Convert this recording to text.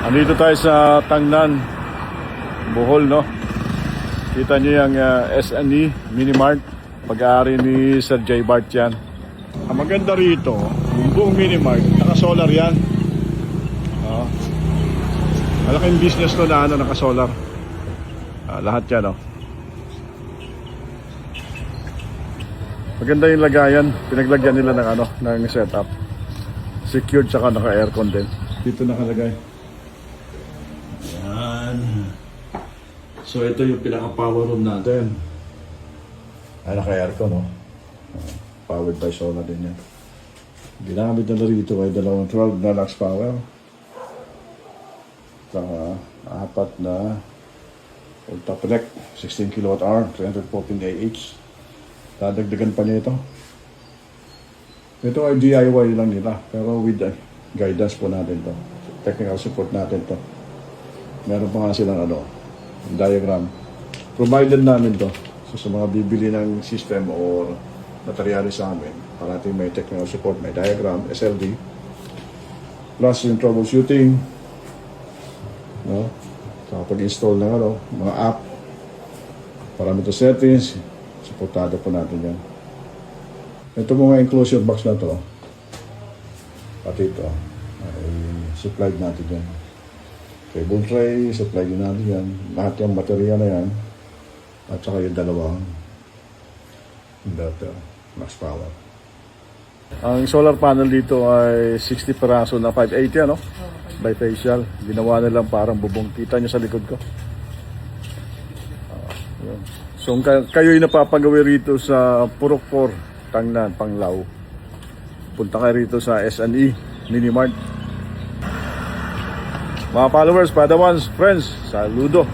Andito tayo sa Tangnan, Bohol, no? Kita nyo yung S&E Minimart, pag-aari ni Sir J. Bart yan. Ang maganda rito, yung buong Minimart, naka-solar yan. Malaking business to na naka-solar. Lahat yan, no? Maganda yung lagayan, pinaglagyan nila ng setup. Secured, saka naka-aircon din. Dito nakalagay. Ayan. So ito yung pinaka-power room natin. Ay, naka-aircon, no? Powered by solar din yan. Ginamit na rito ay dalawang 12 na lux power. Saka 4 na Ultra Connect, 16 kWh, 314 AH. Dadagdagan pa niya ito. Ito ay DIY lang nila, pero with guidance po natin to. Technical support natin to. Meron pa nga silang diagram. Provided namin to. So sa mga bibili ng system or materialis sa amin, parating may technical support, may diagram, SLD, plus yung troubleshooting, no? So pag-install ng mga app, parameter settings, supportado po natin yan. Ito mga enclosure box na to, pati ito, ay supplied natin yan. Cable tray, supplied din natin yan. Lahat yung material na yan. At saka yung dalawang inverter, max power. Ang solar panel dito ay 60 peraso na 580, ano? Bifacial. Ginawa na lang parang bubong. Kita nyo sa likod ko. So kayo'y napapagawi rito sa Purok 4, Tangnan, Panglao. Punta kayo rito sa S&E Minimart. Mga followers, Padawans, friends, saludo.